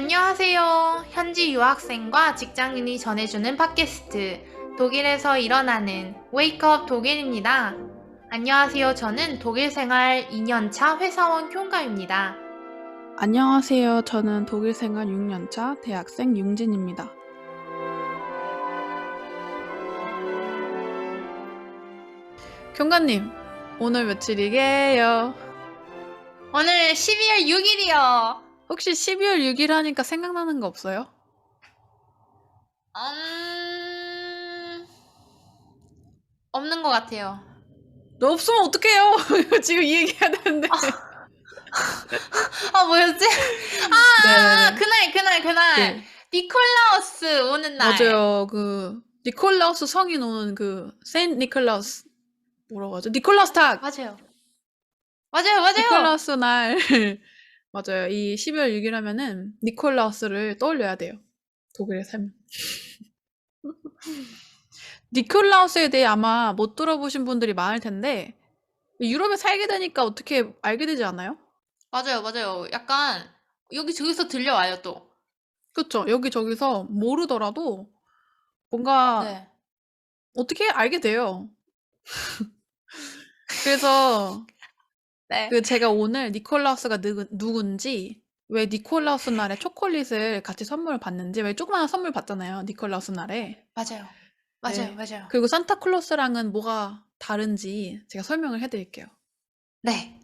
안녕하세요. 현지 유학생과 직장인이 전해주는 팟캐스트, 독일에서 일어나는 웨이크업 독일입니다. 안녕하세요. 저는 독일 생활 2년차 회사원 쿄가입니다. 안녕하세요. 저는 독일 생활 6년차 대학생 융진입니다. 경가님, 오늘 며칠이게요? 오늘 12월 6일이요. 혹시 12월 6일 하니까 생각나는 거 없어요? 없는 것 같아요. 너 없으면 어떡해요? 지금 이 얘기해야 되는데. 뭐였지? 네네네. 그날. 네. 니콜라우스 오는 날. 맞아요. 니콜라우스 성인 오는 세인트 니콜라우스 뭐라고 하죠? 니콜라우스 탁! 맞아요. 니콜라우스 날 맞아요. 이 12월 6일 하면은 니콜라우스를 떠올려야 돼요. 독일에 살면. 니콜라우스에 대해 아마 못 들어보신 분들이 많을 텐데 유럽에 살게 되니까 어떻게 알게 되지 않아요? 맞아요. 약간 여기저기서 들려와요, 또. 그쵸? 여기저기서 모르더라도 뭔가 네. 어떻게 알게 돼요. 그래서 네. 제가 오늘 니콜라우스가 누군지, 왜 니콜라우스 날에 초콜릿을 같이 선물을 받는지, 왜 조그마한 선물 받잖아요, 니콜라우스 날에. 맞아요. 네. 맞아요. 그리고 산타클로스랑은 뭐가 다른지 제가 설명을 해드릴게요. 네.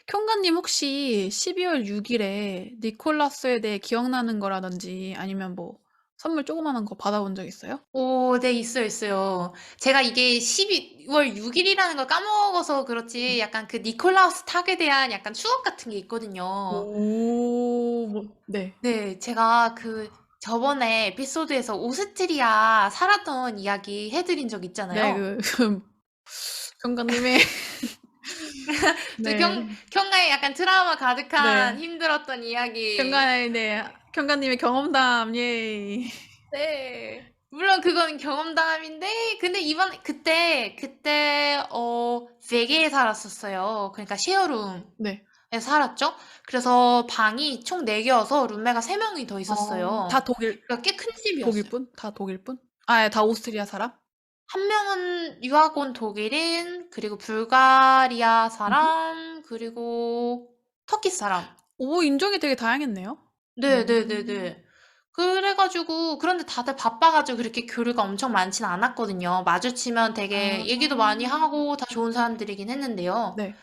쿄가님 혹시 12월 6일에 니콜라스에 대해 기억나는 거라든지 아니면 뭐 선물 조그마한 거 받아본 적 있어요? 네, 있어요. 제가 이게 12월 6일이라는 걸 까먹어서 그렇지, 약간 그 니콜라우스 탁에 대한 약간 추억 같은 게 있거든요. 네. 네, 제가 저번에 에피소드에서 오스트리아 살았던 이야기 해드린 적 네, 있잖아요. 경가님의 네. 경가에 약간 트라우마 가득한 네. 힘들었던 이야기. 경가님의 경험담, 예. 네. 물론 그건 경험담인데, 근데 그때, 베개에 살았었어요. 그러니까 쉐어룸에 네. 살았죠? 그래서 방이 총 4개여서 룸메가 3명이 더 있었어요. 다 그러니까 꽤 큰 집이었어요. 독일분? 다 독일분? 아, 다 오스트리아 사람? 한 명은 유학 온 독일인, 그리고 불가리아 사람, 그리고 터키 사람. 오, 인종이 되게 다양했네요. 네. 그래가지고, 그런데 다들 바빠가지고 그렇게 교류가 엄청 많지는 않았거든요. 마주치면 되게 얘기도 많이 하고 다 좋은 사람들이긴 했는데요. 네.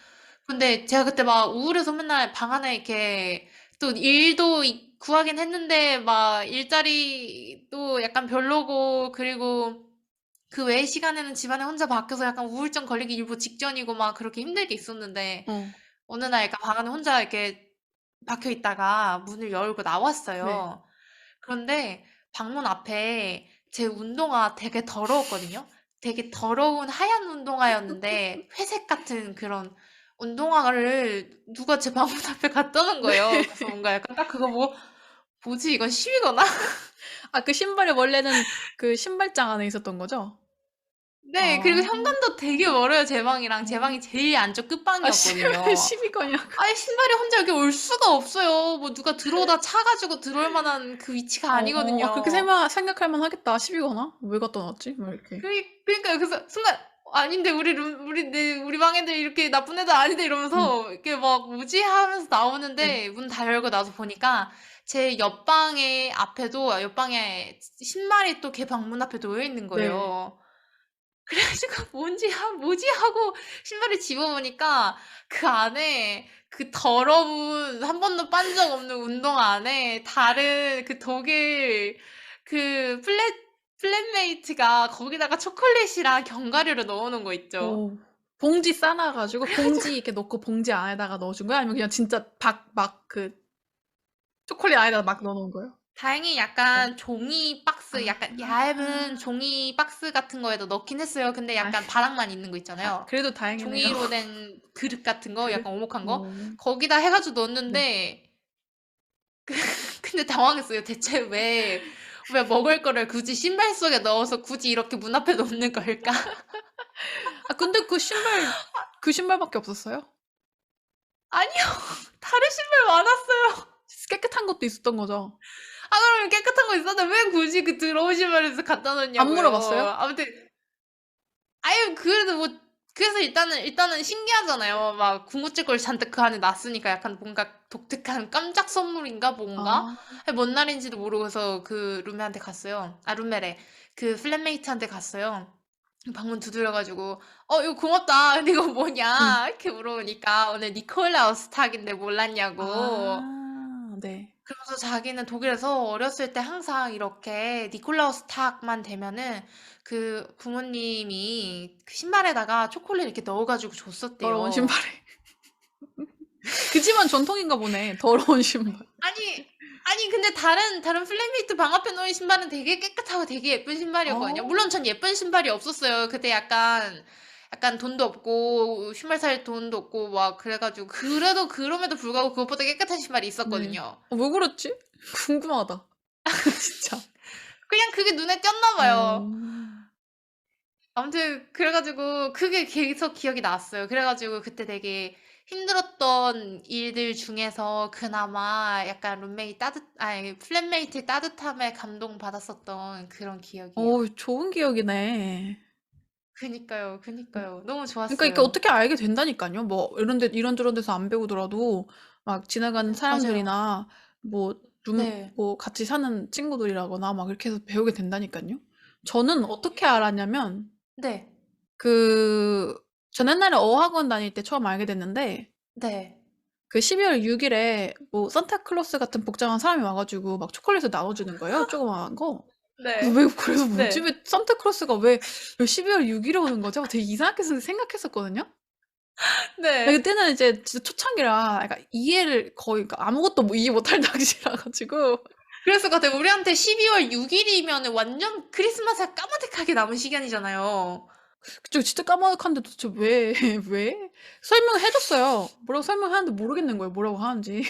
근데 제가 그때 막 우울해서 맨날 방 안에 이렇게 또 일도 구하긴 했는데 막 일자리도 약간 별로고, 그리고 그 외의 시간에는 집안에 혼자 밖에서 약간 우울증 걸리기 일보 직전이고 막 그렇게 힘들게 있었는데, 어느 날 약간 방 안에 혼자 이렇게 박혀 있다가 문을 열고 네. 나왔어요. 그런데 방문 앞에 제 운동화 되게 더러웠거든요. 되게 더러운 하얀 운동화였는데 회색 같은 그런 운동화를 누가 제 방문 앞에 갖다 놓은 거예요. 그래서 뭔가 약간 딱 그거 뭐지 이건 시위거나? 아, 그 신발이 원래는 그 신발장 안에 있었던 거죠? 네, 그리고 현관도 되게 멀어요, 제 방이랑. 제 방이 제일 안쪽 끝방이었거든요. 시비거냐고. 아니, 신발이 혼자 여기 올 수가 없어요. 뭐 누가 들어오다 차가지고 들어올 만한 그 위치가 아니거든요. 그렇게 생각할 만 하겠다. 시비거나? 왜 갖다 놨지? 막 이렇게. 그러니까요. 그래서 순간 아닌데 우리 방 애들 이렇게 나쁜 애들 아닌데 이러면서 이렇게 막 뭐지 하면서 나오는데 문 다 열고 나서 보니까 제 옆방에 신발이 또 걔 방문 앞에 놓여 있는 거예요. 그래가지고 뭐지 하고 신발을 집어보니까 그 안에 그 더러운 한 번도 빤 적 없는 운동화 안에 다른 그 독일 그 플랫메이트가 거기다가 초콜릿이랑 견과류를 넣어놓은 거 있죠. 봉지 싸놔가지고 봉지 이렇게 넣고 봉지 안에다가 넣어준 거야? 아니면 그냥 진짜 초콜릿 안에다가 막 넣어놓은 거예요? 다행히 약간 종이 박스, 약간 얇은 종이 박스 같은 거에도 넣긴 했어요. 근데 약간 바닥만 있는 거 있잖아요. 그래도 다행이네요. 종이로 된 그릇 같은 거, 약간 오목한 거. 오. 거기다 해가지고 넣었는데, 근데 당황했어요. 대체 왜 먹을 거를 굳이 신발 속에 넣어서 굳이 이렇게 문 앞에 놓는 걸까? 근데 그 신발밖에 없었어요? 아니요. 다른 신발 많았어요. 깨끗한 것도 있었던 거죠. 아 그러면 깨끗한 거 있었는데 왜 굳이 그 더러운 신발에서 갖다 안 놓냐고요. 물어봤어요? 아무튼 아유 그래도 뭐 그래서 일단은 신기하잖아요. 막 군것질 걸 잔뜩 그 안에 놨으니까 약간 뭔가 독특한 깜짝 선물인가 뭔가? 아. 뭔 날인지도 모르고서 그 룸메한테 갔어요. 아 룸메래. 그 플랫메이트한테 갔어요. 방문 두드려 가지고 이거 고맙다. 근데 이거 음. 뭐냐?" 이렇게 물어보니까 오늘 니콜라우스 탁인데 몰랐냐고. 아 네. 그러면서 자기는 독일에서 어렸을 때 항상 이렇게 니콜라우스 탁만 되면은 그 부모님이 그 신발에다가 초콜릿 이렇게 넣어 가지고 더러운 줬었대요. 신발에. 그 집안 전통인가 보네. 더러운 신발. 아니 근데 다른 플랫메이트 방 앞에 놓인 신발은 되게 깨끗하고 되게 예쁜 신발이었거든요. 어. 물론 전 예쁜 신발이 없었어요. 그때 약간 돈도 없고 신발 살 돈도 없고 막 그래 가지고 그래도 그럼에도 불구하고 그것보다 깨끗한 신발이 네. 있었거든요. 왜 그랬지? 궁금하다. 진짜. 그냥 그게 눈에 띄었나 봐요. 어. 아무튼 그래 가지고 그게 계속 기억이 났어요. 그래 가지고 그때 되게 힘들었던 일들 중에서 그나마 약간 플랫메이트의 따뜻함에 감동받았었던 그런 기억이에요. 좋은 기억이네. 그니까요. 너무 그러니까 이게 좋았어요. 어떻게 알게 된다니깐요. 뭐 이런저런 데서 안 배우더라도 막 지나가는 맞아요. 사람들이나 뭐 네. 뭐 같이 사는 친구들이라거나 막 이렇게 해서 배우게 된다니깐요. 저는 어떻게 알았냐면 네. 그 전 옛날에 어학원 다닐 때 처음 알게 됐는데 네. 그 12월 6 일에 뭐 산타클로스 같은 복장한 사람이 와 가지고 막 초콜릿을 나눠 주는 거예요, 조그마한 거. 네. 그래서 뭐지? 네. 왜 산타클로스가 왜 12월 6 일에 오는 거지? 되게 이상하게 생각했었거든요. 네. 그때는 이제 진짜 초창기라 약간 이해를 거의 그러니까 아무것도 이해 못할 당시라 가지고 그랬을 것 같아요. 우리한테 12월 6 일이면은 완전 크리스마스가 까마득하게 남은 시간이잖아요. 그쵸. 진짜 까마득한데 도대체 왜 왜? 설명해 줬어요. 뭐라고 설명하는데 모르겠는 거예요, 뭐라고 하는지.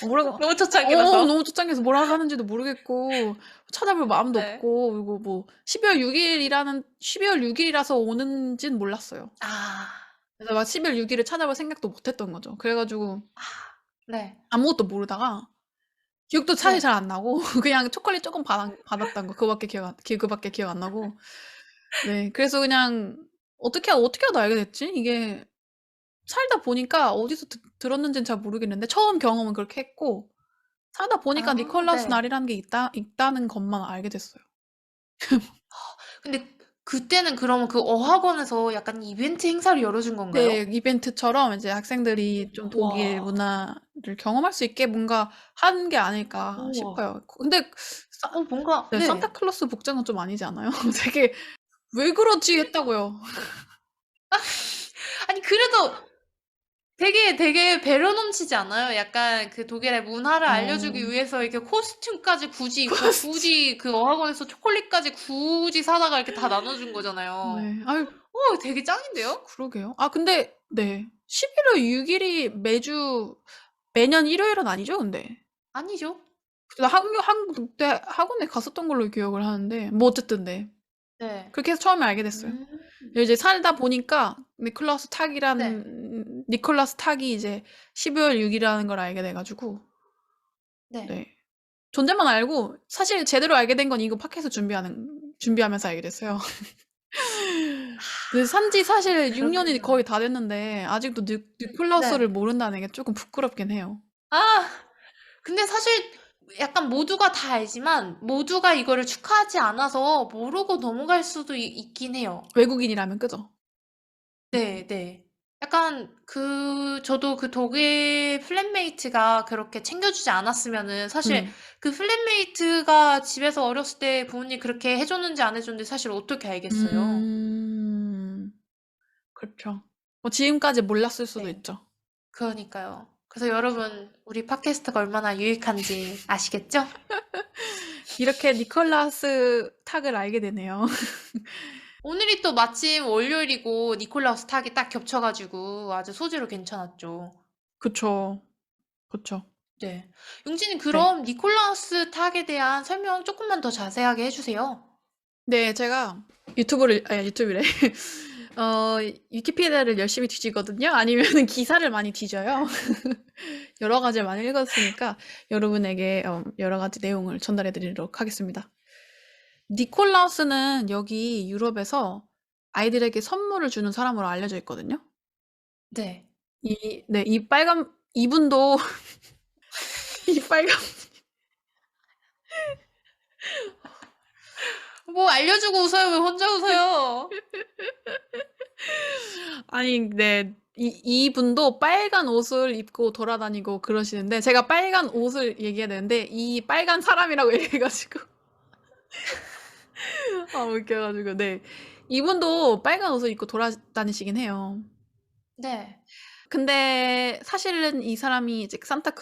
뭐라고 너무 초창기라서. 너무 초창기라서 뭐라고 하는지도 모르겠고 찾아볼 마음도 네. 없고 그리고 뭐 12월 6 일이라서 오는진 몰랐어요. 아. 그래서 막 12월 6 일을 찾아볼 생각도 못 했던 거죠. 그래 가지고 네. 아무것도 모르다가 기억도 사실 네. 잘 안 나고 그냥 초콜릿 쪼끔 받았던 거 그거밖에 기억 안 나고 네 그래서 그냥 어떻게 하다 알게 됐지? 이게 살다 보니까 어디서 들었는지는 잘 모르겠는데 처음 경험은 그렇게 했고 살다 보니까 아 니콜라스 네. 날이라는 게 있다는 것만 알게 됐어요. 근데 그때는 그러면 그 어학원에서 약간 이벤트 행사를 열어준 네. 건가요? 이벤트처럼 이제 학생들이 좀 독일 와. 문화를 경험할 수 있게 뭔가 한 게 아닐까 우와. 싶어요. 근데 뭔가 네 네. 산타클로스 복장은 좀 아니지 않아요? 되게 '왜 그러지?' 했다고요. 아니 그래도 되게 배려 넘치지 않아요? 약간 그 독일의 문화를 알려주기 어. 위해서 이렇게 코스튬까지 굳이 입고 코스튬. 굳이 그 어학원에서 초콜릿까지 굳이 사다가 이렇게 다 나눠준 거잖아요. 네. 아유 되게 짱인데요? 그러게요. 근데 네. 11월 6 일이 매년 일요일은 아니죠 근데? 아니죠. 그때 그때 학원에 갔었던 걸로 기억을 하는데 뭐 어쨌든 네. 네. 그렇게 해서 처음에 알게 됐어요. 음. 이제 살다 보니까 네. 니콜라스 탁이 이제 12월 6 일이라는 걸 알게 돼 가지고 네. 네. 존재만 알고 사실 제대로 알게 된 건 이거 팟캐스트 준비하면서 알게 됐어요. 근데 산지 사실 6 년이 그렇군요. 거의 다 됐는데 아직도 니콜라스를 네. 모른다는 게 쪼끔 부끄럽긴 해요. 아 근데 사실 약간 모두가 다 알지만 모두가 이거를 축하하지 않아서 모르고 넘어갈 수도 있긴 해요. 외국인이라면 그죠? 네. 약간 저도 그 독일 플랫메이트가 그렇게 챙겨주지 않았으면은 사실 네. 그 플랫메이트가 집에서 어렸을 때 부모님이 그렇게 해 줬는지 안 해 줬는지 사실 어떻게 알겠어요. 음. 그렇죠. 지금까지 몰랐을 수도 네. 있죠. 그러니까요. 그래서 여러분 우리 팟캐스트가 얼마나 유익한지 아시겠죠? 이렇게 니콜라스 탁을 알게 되네요. 오늘이 또 마침 월요일이고 니콜라우스 탁이 딱 겹쳐 가지고 아주 소재로 괜찮았죠. 그쵸. 그쵸. 네. 용진님 네. 그럼 니콜라우스 탁에 대한 설명 쪼끔만 더 자세하게 해 주세요. 네 제가 유튜브를 아니 유튜브래. 어 위키피디아를 열심히 뒤지거든요. 아니면은 기사를 많이 뒤져요. 여러 가지를 많이 읽었으니까 여러분에게 여러 가지 내용을 전달해 드리도록 하겠습니다. 니콜라우스는 여기 유럽에서 아이들에게 선물을 주는 사람으로 알려져 있거든요. 네. 이 빨간 이분도 이 빨간 뭐 알려주고 웃어요. 왜 혼자 웃어요? 아니 이분도 빨간 옷을 입고 돌아다니고 그러시는데 제가 빨간 옷을 얘기해야 되는데 이 빨간 사람이라고 얘기해가지고 웃겨가지고 네 이분도 빨간 옷을 입고 돌아다니시긴 해요. 네. 근데 사실은 이 사람이 이제 산타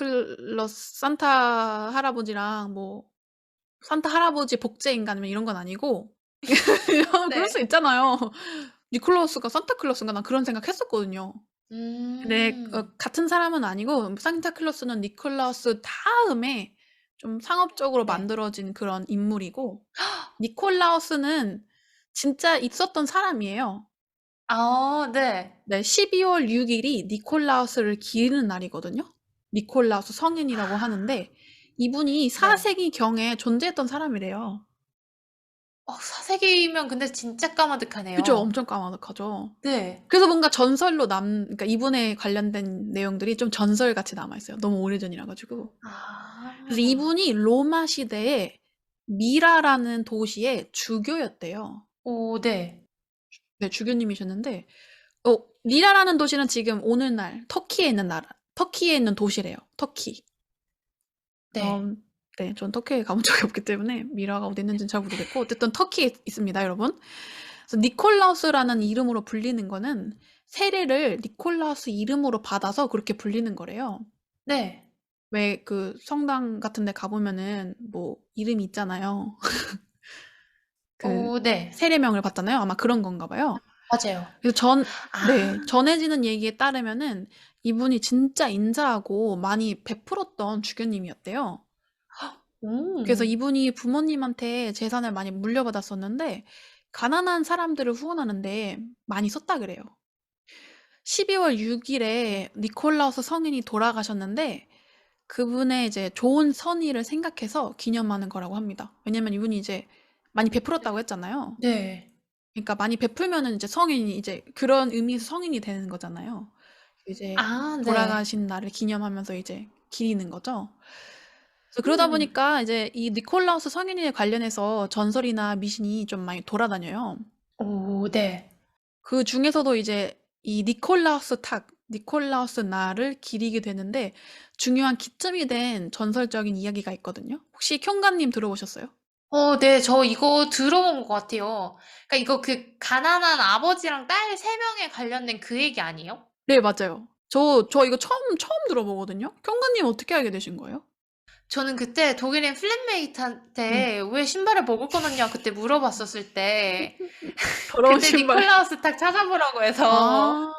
할아버지랑 뭐 산타 할아버지 복제 인간이면 이런 건 아니고 그럴 수 네. 있잖아요. 니콜라우스가 산타클로스인가 난 그런 생각했었거든요. 근데 음. 같은 사람은 아니고 산타클로스는 니콜라우스 다음에 좀 상업적으로 네. 만들어진 그런 인물이고 니콜라우스는 진짜 있었던 사람이에요. 아 네. 네, 12월 6일이 니콜라우스를 기리는 날이거든요. 니콜라우스 성인이라고 하는데 이분이 네. 4세기 경에 존재했던 사람이래요. 4세기면 근데 진짜 그죠? 까마득하네요. 엄청 까마득하죠. 네. 그래서 뭔가 전설로 그러니까 이분에 관련된 내용들이 좀 전설같이 남아있어요. 너무 오래전이라 가지고. 그래서 아. 이분이 로마 시대에 미라라는 도시의 주교였대요. 네. 네, 주교님이셨는데 미라라는 도시는 지금 오늘날 터키에 있는 도시래요. 터키. 네. 네, 전 터키에 가본 적이 없기 때문에 미라가 어디 있는지는 잘 모르겠고 어쨌든 터키에 있습니다, 여러분. 그래서 니콜라우스라는 이름으로 불리는 거는 세례를 니콜라우스 이름으로 받아서 그렇게 불리는 거래요. 네. 왜 그 성당 같은 데 가보면은 뭐 이름이 있잖아요. 네. 세례명을 받잖아요. 아마 그런 건가 봐요. 맞아요. 그래서 아. 전해지는 얘기에 따르면은 이분이 진짜 인자하고 많이 베풀었던 주교님이었대요. 그래서 이분이 부모님한테 재산을 많이 물려받았었는데 가난한 사람들을 후원하는데 많이 썼다 그래요. 12월 6일에 니콜라우스 성인이 돌아가셨는데 그분의 이제 좋은 선의를 생각해서 기념하는 거라고 합니다. 왜냐면 이분이 이제 많이 베풀었다고 했잖아요. 네. 그러니까 많이 베풀면은 이제 성인이 이제 그런 의미에서 성인이 되는 거잖아요. 이제 네. 돌아가신 날을 기념하면서 이제 기리는 거죠. 그래서 그러다 보니까 이제 이 니콜라우스 성인에 관련해서 전설이나 미신이 좀 많이 돌아다녀요. 네. 그 중에서도 이제 이 니콜라우스 날을 기리게 되는데 중요한 기점이 된 전설적인 이야기가 있거든요. 혹시 켬가님 들어보셨어요? 네. 저 이거 들어본 것 같아요. 그러니까 이거 그 가난한 아버지랑 딸 3명에 관련된 그 얘기 아니에요? 네, 맞아요. 저 이거 처음 들어보거든요. 켬가님 어떻게 알게 되신 거예요? 저는 그때 독일인 플랫메이트한테 왜 신발을 먹을 거냐냐 그때 물어봤었을 때 더러운 그때 신발. 니콜라우스 탁 찾아보라고 해서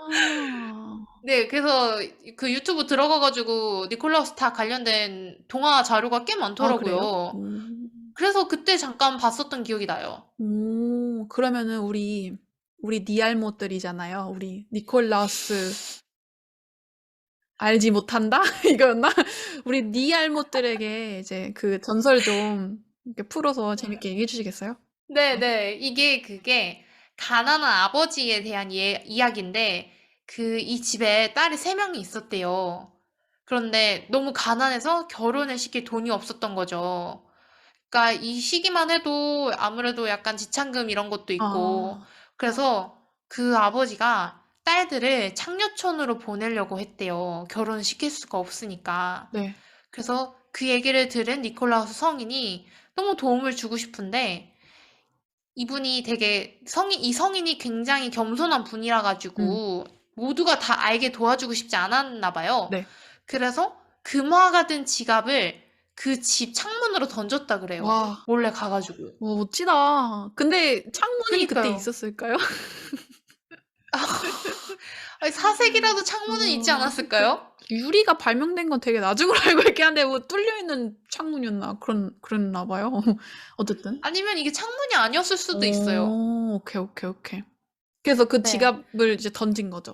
네, 그래서 그 유튜브 들어가 가지고 니콜라우스 탁 관련된 동화 자료가 꽤 아, 그래요? 많더라고요. 그래서 그때 잠깐 봤었던 기억이 나요. 그러면은 우리 니알못들이잖아요. 우리 니콜라우스 알지 못한다? 이거였나? 우리 니알못들에게 이제 그 전설 좀 이렇게 풀어서 재밌게 얘기해 주시겠어요? 네네. 그게 가난한 아버지에 대한 이야기인데 이 집에 딸이 3명이 있었대요. 그런데 너무 가난해서 결혼을 시킬 돈이 없었던 거죠. 그러니까 이 시기만 해도 아무래도 약간 지참금 이런 것도 있고 아, 그래서 그 아버지가 딸들을 창녀촌으로 보내려고 했대요. 결혼시킬 수가 없으니까. 네. 그래서 그 얘기를 들은 니콜라우스 성인이 너무 도움을 주고 싶은데 이분이 되게 이 성인이 굉장히 겸손한 분이라 가지고 모두가 다 알게 도와주고 싶지 않았나 봐요. 네. 그래서 금화가 든 지갑을 그 집 창문으로 던졌다 그래요. 와, 몰래 가가지고. 멋지다. 근데 창문이 그때 그니까요. 있었을까요? 아니, 사색이라도 창문은 있지 않았을까요? 유리가 발명된 건 되게 나중으로 알고 있긴 한데 뭐 뚫려 있는 창문이었나 그랬나 봐요. 어쨌든. 아니면 이게 창문이 아니었을 수도 있어요. 오케이. 그래서 그 네. 지갑을 이제 던진 거죠.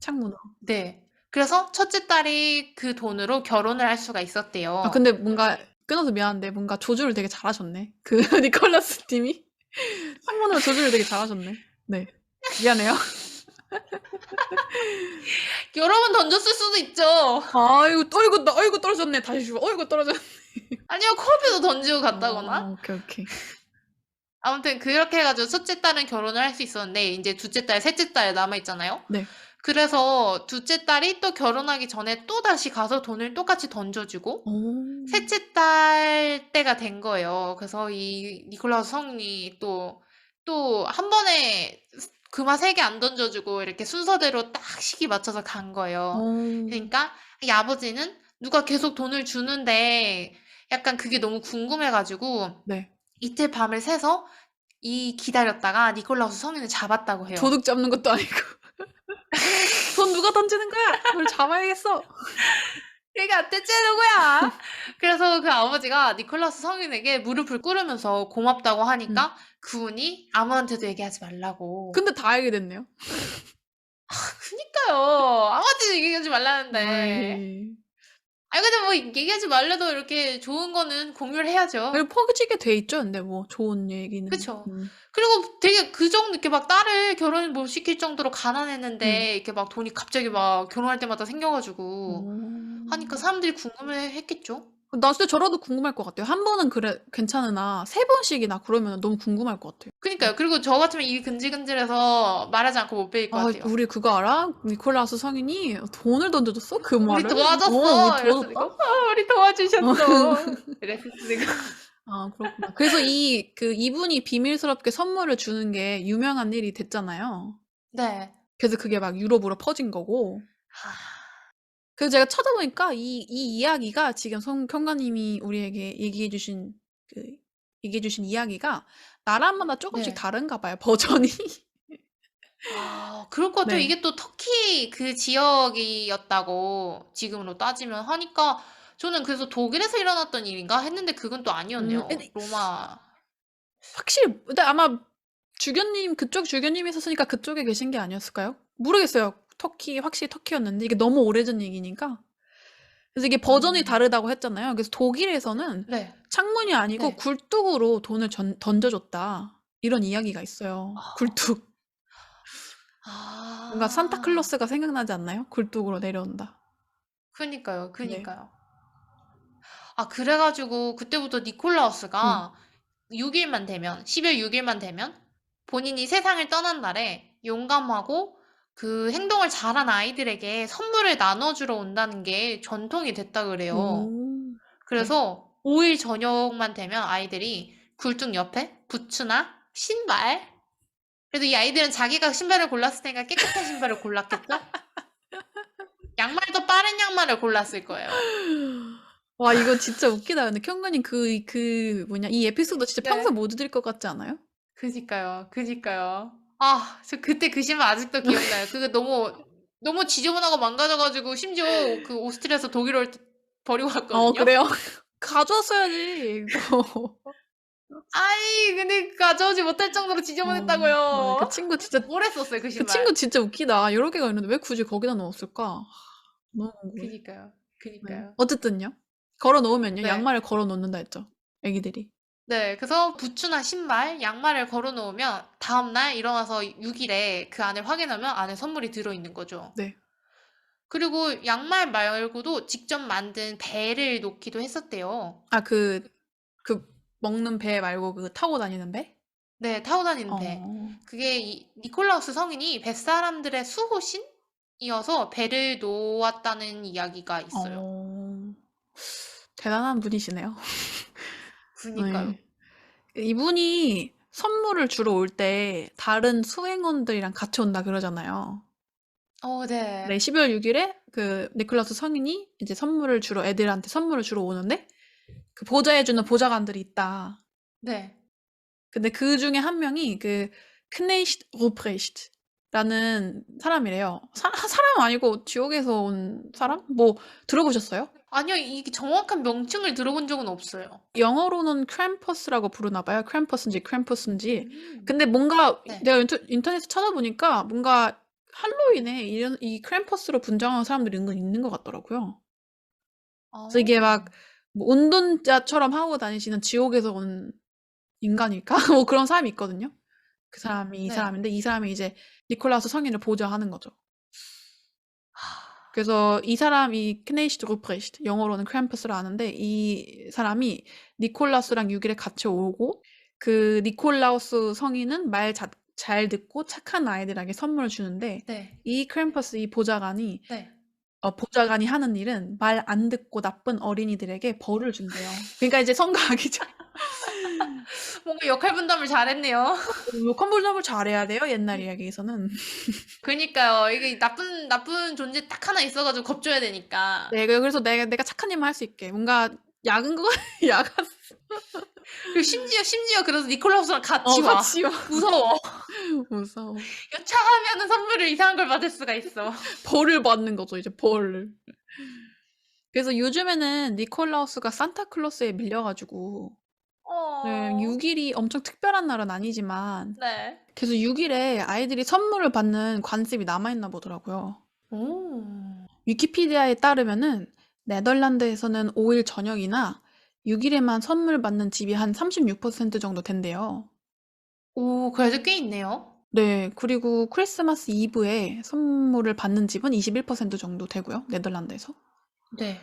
창문으로. 네. 그래서 첫째 딸이 그 돈으로 결혼을 할 수가 아 있었대요. 근데 뭔가 끊어서 미안한데 뭔가 조절을 되게 잘하셨네. 그 니콜라스 님이 창문으로 조절을 되게 잘하셨네. 네. 미안해요. 여러 번 던졌을 수도 있죠. 어이구 떨어졌네. 다시 주워. 어이구 떨어졌네. 아니면 코앞에서 던지고 갔다거나. 오케이, 오케이. 아무튼 그렇게 해 가지고 첫째 딸은 결혼을 할 수 있었는데 인제 둘째 딸, 셋째 딸 남아 있잖아요. 네. 그래서 둘째 딸이 또 결혼하기 전에 또다시 가서 돈을 똑같이 던져 주고 오. 셋째 딸 때가 된 거예요. 그래서 이 니콜라우스 성인이 또 한 번에 금화 3개 안 던져 주고 이렇게 순서대로 딱 시기 맞춰서 간 거예요. 어. 그러니까 이 아버지는 누가 계속 돈을 주는데 약간 그게 너무 궁금해 가지고 네. 이틀 밤을 새서 기다렸다가 니콜라우스 성인을 잡았다고 해요. 도둑 잡는 것도 아니고. 돈 누가 던지는 거야? 널 잡아야겠어. 그러니까 대체 누구야? 그래서 그 아버지가 니콜라스 성인에게 무릎을 꿇으면서 고맙다고 하니까 그분이 아무한테도 얘기하지 말라고. 근데 다 알게 됐네요. 그니까요. 아무한테도 얘기하지 말라는데. 어이. 아니 근데 뭐 얘기하지 말래도 이렇게 좋은 거는 공유를 해야죠. 그리고 퍼지게 돼 있죠. 근데 뭐 좋은 얘기는. 그쵸. 그리고 되게 그 정도 이렇게 막 딸을 결혼을 못 시킬 정도로 가난했는데 이렇게 막 돈이 갑자기 막 결혼할 때마다 생겨 가지고 하니까 사람들이 궁금해했겠죠. 나 진짜 저라도 궁금할 것 같아요. 한 번은 그래 괜찮으나 3번씩이나 그러면 너무 궁금할 것 같아요. 그니까요. 그리고 저 같으면 입이 근질근질해서 말하지 않고 못 베일 것 같아요. 우리 그거 알아? 니콜라스 성인이 돈을 던져줬어? 그 우리 말을? 도와줬어. 우리 이랬으니까 도와줬다? 우리 도와주셨어. 이랬으니까. 그렇구나. 그래서 이분이 비밀스럽게 선물을 주는 게 유명한 일이 됐잖아요. 네. 그래서 그게 막 유럽으로 퍼진 거고. 아, 그래서 제가 찾아보니까 이 이야기가 지금 평가님이 우리에게 얘기해 주신 이야기가 나라마다 조금씩 네. 다른가 봐요. 버전이. 그럴 것 같아요. 네. 이게 또 터키 그 지역이었다고 지금으로 따지면 하니까 저는 그래서 독일에서 일어났던 일인가 했는데 그건 또 아니었네요. 근데 로마. 확실히 근데 아마 그쪽 주교님이 있었으니까 그쪽에 계신 게 아니었을까요? 모르겠어요. 확실히 터키였는데 이게 너무 오래전 얘기니까. 그래서 이게 버전이 다르다고 했잖아요. 그래서 독일에서는 네. 창문이 아니고 네. 굴뚝으로 돈을 던져줬다. 이런 이야기가 있어요. 굴뚝. 뭔가 산타클로스가 생각나지 않나요? 굴뚝으로 내려온다. 그니까요. 네. 그니까요. 그래 가지고 그때부터 니콜라우스가 6일만 되면 10월 6일만 되면 본인이 세상을 떠난 날에 용감하고 그 행동을 잘한 아이들에게 선물을 나눠주러 온다는 게 전통이 됐다 그래요. 오. 그래서 5일 저녁만 되면 아이들이 굴뚝 옆에 부츠나 신발, 그래도 이 아이들은 자기가 신발을 골랐을 테니까 깨끗한 신발을 골랐겠죠? 양말도 빠른 양말을 골랐을 거예요. 와, 이거 진짜 웃기다. 근데 경관님 이 에피소드 진짜 네. 평생 못 잊을 것 같지 않아요? 그니까요. 그니까요. 저 그때 그 신발 아직도 기억나요. 그거 너무 지저분하고 망가져 가지고 심지어 그 오스트리아에서 독일 올 때 버리고 갔거든요. 그래요? 가져왔어야지. 이거. 근데 가져오지 못할 정도로 지저분했다고요. 그 친구 진짜 오래 썼어요, 그 그 신발. 친구 진짜 웃기다. 여러 개가 있는데 왜 굳이 거기다 넣었을까? 너무 궁금해. 그니까요. 네. 그니까요. 어쨌든요. 걸어 놓으면요. 네. 양말을 걸어 놓는다 했죠. 애기들이. 네. 그래서 부츠나 신발, 양말을 걸어 놓으면 다음날 일어나서 6일에 그 안을 확인하면 안에 선물이 들어 있는 거죠. 네. 그리고 양말 말고도 직접 만든 배를 놓기도 했었대요. 그 먹는 배 말고 그 타고 다니는 배? 네. 타고 다니는 배. 그게 이 니콜라우스 성인이 뱃사람들의 수호신이어서 배를 놓았다는 이야기가 있어요. 대단한 분이시네요. 그니까요. 네. 이분이 선물을 주러 올 때 다른 수행원들이랑 같이 온다 그러잖아요. 네. 네, 12월 6일에 그 니콜라스 성인이 이제 애들한테 선물을 주러 오는데 그 보좌해주는 보좌관들이 있다. 네. 근데 그 중에 한 명이 그 크네이슈트 루프레히트라는 사람이래요. 사람 아니고 지옥에서 온 사람? 뭐 들어보셨어요? 아니요. 이게 정확한 명칭을 들어본 적은 없어요. 영어로는 크램퍼스라고 부르나 봐요. 크램퍼스인지 크램푸스인지. 음. 근데 뭔가 네. 내가 인터넷에 찾아보니까 뭔가 할로윈에 이 크램퍼스로 분장하는 사람들이 은근 있는 것 같더라고요. 그래서 이게 막 어. 뭐 운동자처럼 하고 다니시는 지옥에서 온 인간일까? 뭐 그런 사람이 있거든요. 그 사람이 이 네. 사람인데 이 사람이 이제 니콜라우스 성인을 보좌하는 거죠. 하. 그래서 이 사람이 크네이시트 루프레히트, 영어로는 크램퍼스를 아는데 이 사람이 니콜라우스랑 6일에 같이 오고 그 니콜라우스 성인은 말 잘 듣고 착한 아이들에게 선물을 주는데 네. 이 크램퍼스 이 보좌관이 네. 보좌관이 하는 일은 말 안 듣고 나쁜 어린이들에게 벌을 준대요. 그러니까 이제 선거하기 전 뭔가 역할 분담을 잘했네요. 컴블럼을 잘해야 돼요, 옛날 이야기에서는. 그니까요. 이게 나쁜 존재 딱 하나 있어 가지고 겁줘야 되니까. 네, 그래서 내가 착한 일만 할 수 있게 뭔가 야근 거 야간 그리고 심지어 그래서 니콜라우스랑 같이 와. 같이 와. 무서워. 무서워. 여차하면은 선물을 이상한 걸 받을 수가 있어. 벌을 받는 거죠, 이제 벌을. 그래서 요즘에는 니콜라우스가 산타클로스에 밀려가지고 네, 어. 6일이 엄청 특별한 날은 아니지만 네. 계속 6일에 아이들이 선물을 받는 관습이 남아있나 보더라고요. 오. 위키피디아에 따르면은 네덜란드에서는 5일 저녁이나 6일에만 선물 받는 집이 한 36% 정도 된대요. 오, 그래도 꽤 있네요. 네, 그리고 크리스마스 이브에 선물을 받는 집은 21% 정도 되고요, 네덜란드에서. 네.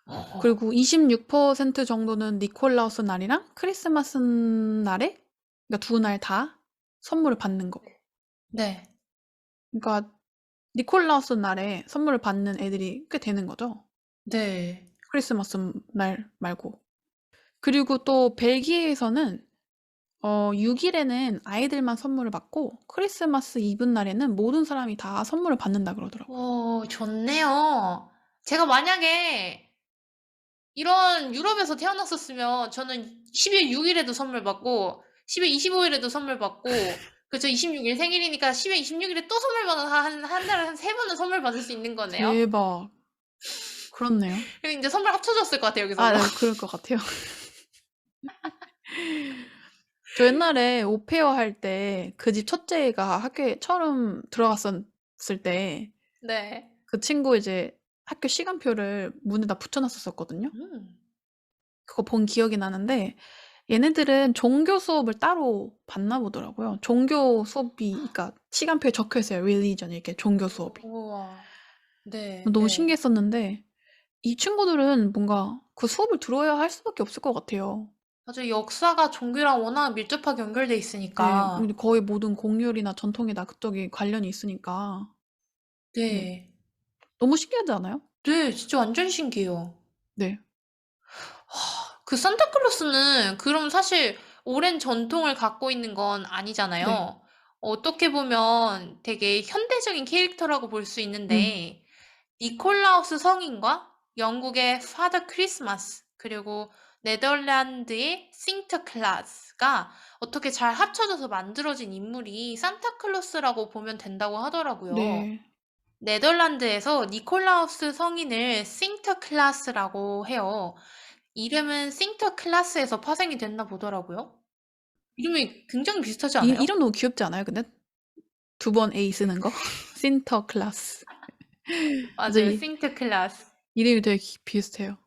어어. 그리고 26% 정도는 니콜라우스 날이랑 크리스마스 날에, 그러니까 두 날 다 선물을 받는 거. 네. 그러니까 니콜라우스 날에 선물을 받는 애들이 꽤 되는 거죠. 네. 크리스마스 날 말고. 그리고 또 벨기에에서는 6일에는 아이들만 선물을 받고 크리스마스 이브 날에는 모든 사람이 다 선물을 받는다 그러더라고요. 좋네요. 제가 만약에 이런 유럽에서 태어났었으면 저는 12월 6일에도 선물 받고 12월 25일에도 선물 받고 그저 26일 생일이니까 12월 26일에 또 선물 받아서 한 달에 한 3번은 선물 받을 수 있는 거네요. 대박. 그렇네요. 그리고 이제 선물 합쳐졌을 것 같아요, 여기서도. 네, 그럴 것 같아요. 저 옛날에 오페어 할 때 그 집 첫째가 학교에 처음 들어갔었을 때 네. 그 친구 이제 학교 시간표를 문에다 붙여놨었거든요. 음. 그거 본 기억이 나는데 얘네들은 종교 수업을 따로 받나 보더라고요. 종교 수업이 그러니까 시간표에 적혀 있어요. religion 이렇게 종교 수업이. 우와. 네. 너무 네. 신기했었는데 이 친구들은 뭔가 그 수업을 들어야 할 수밖에 없을 것 같아요. 맞아요. 역사가 종교랑 워낙 밀접하게 연결돼 네, 있으니까. 거의 모든 공율이나 전통이나 그쪽이 관련이 있으니까 네, 네. 너무 신기하지 않아요? 네. 진짜 완전 신기해요. 네, 그 산타클로스는 그럼 사실 오랜 전통을 갖고 있는 건 네, 아니잖아요. 어떻게 보면 되게 현대적인 캐릭터라고 볼 수 있는데 니콜라우스 성인과 영국의 파더 크리스마스 그리고 네덜란드의 싱터클라스가 어떻게 잘 합쳐져서 만들어진 인물이 산타클로스라고 보면 된다고 하더라고요. 네. 네덜란드에서 니콜라우스 성인을 싱터클라스라고 해요. 이름은 싱터클라스에서 파생이 됐나 보더라고요. 이름이 굉장히 비슷하지 않아요? 이름 너무 귀엽지 않아요? 근데 두 번 A 쓰는 거? 신터클라스. 그래서 맞아요. 싱터클라스. 이름이 되게 비슷해요.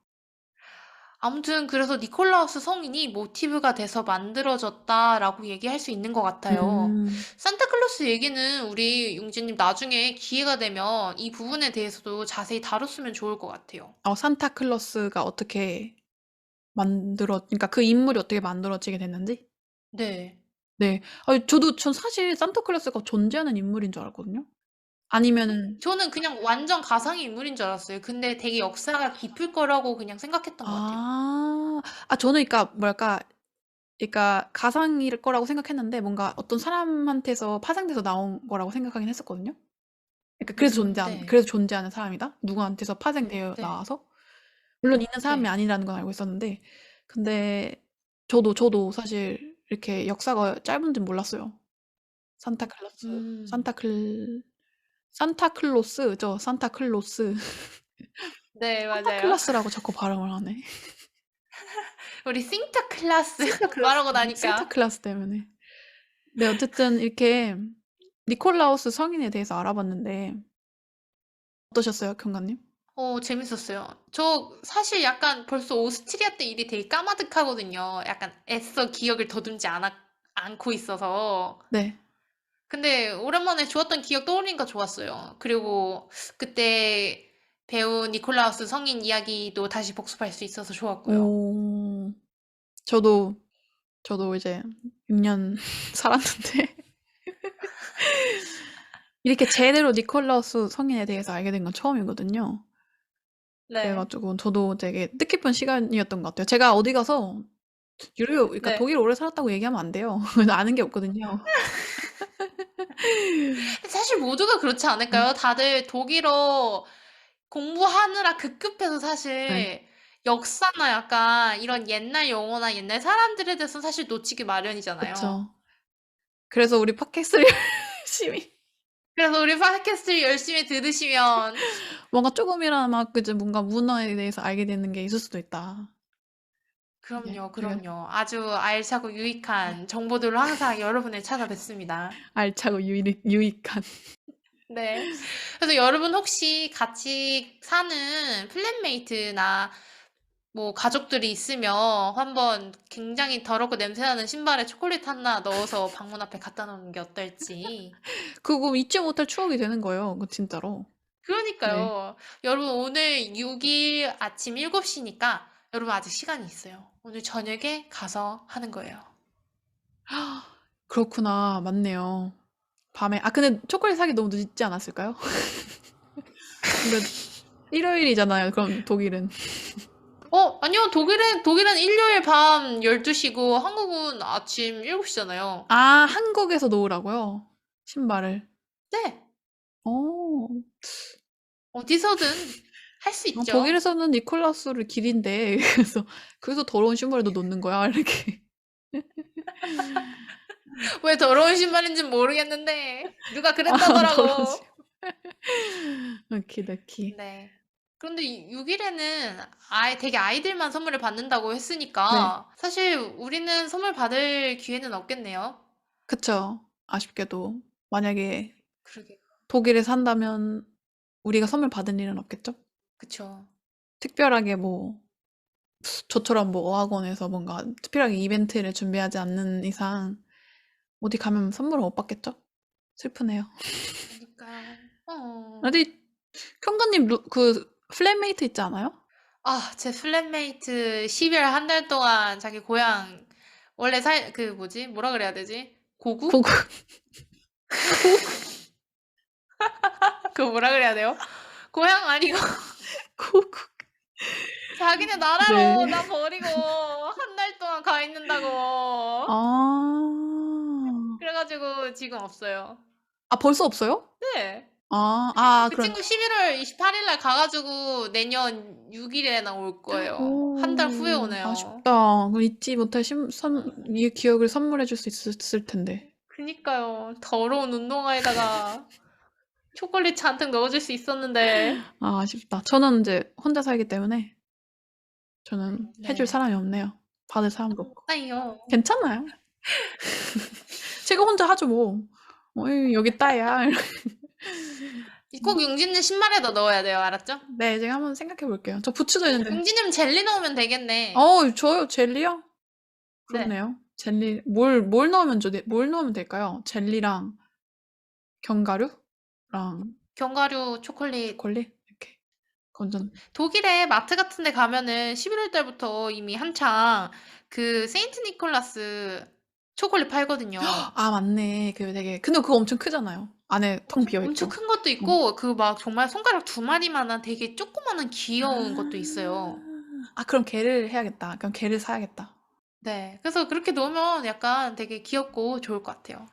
아무튼 그래서 니콜라우스 성인이 모티브가 돼서 만들어졌다라고 얘기할 수 있는 것 같아요. 음, 산타클로스 얘기는 우리 용진님 나중에 기회가 되면 이 부분에 대해서도 자세히 다뤘으면 좋을 것 같아요. 산타클로스가 어떻게 그러니까 그 인물이 어떻게 만들어지게 됐는지? 네. 네. 전 사실 산타클로스가 존재하는 인물인 줄 알았거든요. 아니면은, 저는 그냥 완전 가상의 인물인 줄 알았어요. 근데 되게 역사가 깊을 거라고 그냥 생각했던 것 같아요. 저는 그러니까 뭐랄까, 그러니까 가상일 거라고 생각했는데 뭔가 어떤 사람한테서 파생돼서 나온 거라고 생각하긴 했었거든요. 그러니까 네. 그래서 존재하는 사람이다? 누구한테서 파생되어 네. 나와서? 물론 있는 사람이 네. 아니라는 건 알고 있었는데, 근데 저도 사실 이렇게 역사가 짧은지 몰랐어요. 산타클로스, 음. 산타클로스죠, 산타클로스. 네, 맞아요. 산타클라스라고 자꾸 발음을 하네. 우리 신타클라스 산타클라스, 말하고 나니까. 산타클라스 때문에. 네, 어쨌든 이렇게 니콜라우스 성인에 대해서 알아봤는데 어떠셨어요, 경관님? 재밌었어요. 저 사실 약간 벌써 오스트리아 때 일이 되게 까마득하거든요. 약간 애써 기억을 더듬지 않고 있어서. 네. 근데 오랜만에 좋았던 기억 떠올리니까 좋았어요. 그리고 그때 배운 니콜라우스 성인 이야기도 다시 복습할 수 있어서 좋았고요. 오, 저도 이제 6년 살았는데 이렇게 제대로 니콜라우스 성인에 대해서 알게 된 건 처음이거든요. 네. 그래가지고 저도 되게 뜻깊은 시간이었던 것 같아요. 제가 어디 가서 그러니까 네. 독일 오래 살았다고 얘기하면 안 돼요. 아는 게 없거든요. 사실 모두가 그렇지 않을까요? 다들 독일어 공부하느라 급급해서 네. 사실 역사나 약간 이런 옛날 용어나 옛날 사람들에 대해서 사실 놓치기 마련이잖아요. 그쵸. 그래서 우리 팟캐스트를 열심히 그래서 우리 팟캐스트를 열심히 들으시면 뭔가 조금이나마 그제 뭔가 문화에 대해서 알게 되는 게 있을 수도 있다. 네, 그럼요, 우리가 그럼요. 아주 알차고 유익한 정보들로 항상 여러분을 찾아뵙습니다. 알차고 유익한. 네. 그래서 여러분 혹시 같이 사는 플랫메이트나 뭐 가족들이 있으면 한번 굉장히 더럽고 냄새나는 신발에 초콜릿 하나 넣어서 방문 앞에 갖다 놓는 게 어떨지. 그거 잊지 못할 추억이 되는 거예요. 그 진짜로. 네. 그러니까요. 여러분 오늘 6일 아침 7시니까 여러분 아직 시간이 있어요. 오늘 저녁에 가서 하는 거예요. 그렇구나. 맞네요. 밤에. 근데 초콜릿 사기 너무 늦지 않았을까요? 근데 일요일이잖아요. 그럼 독일은. 아니요. 독일은 일요일 밤 12시고 한국은 아침 7시잖아요. 한국에서 놓으라고요? 신발을. 네. 어. 어디서든 할 수 있죠. 독일에서는 니콜라스를 길인데 그래서 더러운 신발에도 놓는 거야. 이렇게. 왜 더러운 신발인지는 모르겠는데 누가 그랬다더라고. 더러운 신발. 오키도키. 네. 그런데 6일에는 되게 아이들만 선물을 받는다고 네. 했으니까 사실 우리는 선물 받을 기회는 없겠네요. 그쵸. 아쉽게도. 만약에 그러게. 독일에 산다면 우리가 선물 받은 일은 없겠죠? 그쵸. 특별하게 뭐 저처럼 뭐 어학원에서 뭔가 특별하게 이벤트를 준비하지 않는 이상 어디 가면 선물을 못 받겠죠? 슬프네요. 그러니까요. 어디 평가님 그 플랫메이트 있지 않아요? 제 플랫메이트 12월 한 달 동안 자기 고향 원래 뭐라 그래야 되지? 고국? 고국. 그거 뭐라 그래야 돼요? 고향 아니고 고국. 자기네 나라로 네. 나 버리고 한 달 동안 가 있는다고. 아. 그래가지고 지금 없어요. 벌써 없어요? 네. 그 그럼. 친구 11월 28일 날 가가지고 내년 6일에나 올 거예요. 한 달 후에 오네요. 아쉽다. 그럼 잊지 못할 이 기억을 선물해 줄 수 있을 텐데. 그니까요. 더러운 운동화에다가 초콜릿 잔뜩 넣어줄 수 있었는데. 아쉽다. 저는 이제 혼자 살기 때문에 저는 해줄 네. 사람이 없네요. 받을 사람도 없고. 아니요. 괜찮아요. 제가 혼자 하죠 뭐. 어이, 여기 있다야. 꼭 용진님 신발에다 넣어야 돼요. 알았죠? 네, 제가 한번 생각해 볼게요. 저 부츠도 있는데. 용진님 젤리 넣으면 되겠네. 저요? 젤리요? 그렇네요. 젤리 뭘 넣으면 될까요? 젤리랑 견과류랑 견과류, 초콜릿. 이렇게 건전. 독일에 마트 같은 데 가면은 11월 달부터 이미 한창 그 세인트 니콜라스 초콜릿 팔거든요. 맞네. 근데 그거 엄청 크잖아요. 안에 텅 비어 있고. 엄청 큰 것도 있고 그 막 정말 손가락 2마리만한 되게 조그마한 귀여운 것도 있어요. 그럼 걔를 해야겠다. 그럼 걔를 사야겠다. 네. 그래서 그렇게 놓으면 약간 되게 귀엽고 좋을 것 같아요.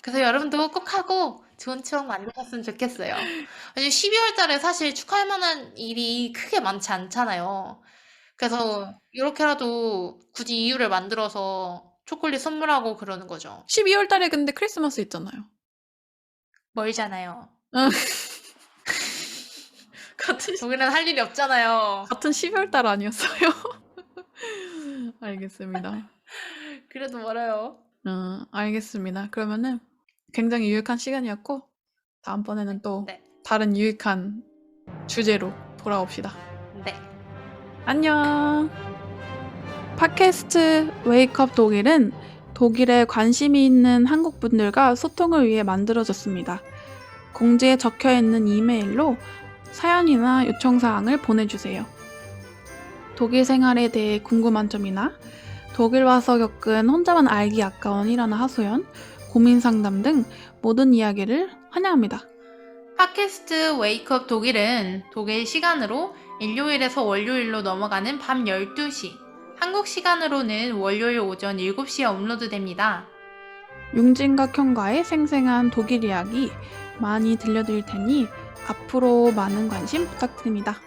그래서 여러분도 꼭 하고 좋은 추억 만드셨으면 좋겠어요. 왜냐면 12월 달에 사실 축하할 만한 일이 크게 많지 않잖아요. 그래서 이렇게라도 굳이 이유를 만들어서 초콜릿 선물하고 그러는 거죠. 12월 달에 근데 크리스마스 있잖아요. 멀잖아요. 같은 독일은 할 일이 없잖아요. 같은 12월 달 아니었어요? 알겠습니다. 그래도 멀어요. 알겠습니다. 그러면은 굉장히 유익한 시간이었고 다음번에는 또 네. 다른 유익한 주제로 돌아옵시다. 네. 안녕. 팟캐스트 웨이크업 독일은 독일에 관심이 있는 한국 분들과 소통을 위해 만들어졌습니다. 공지에 적혀 있는 이메일로 사연이나 요청 사항을 보내주세요. 독일 생활에 대해 궁금한 점이나 독일 와서 겪은 혼자만 알기 아까운 일화나 하소연, 고민 상담 등 모든 이야기를 환영합니다. 팟캐스트 웨이크업 독일은 독일 시간으로 일요일에서 월요일로 넘어가는 밤 12시, 한국 시간으로는 월요일 오전 7시에 업로드됩니다. 융진과 형과의 생생한 독일 이야기 많이 들려드릴 테니 앞으로 많은 관심 부탁드립니다.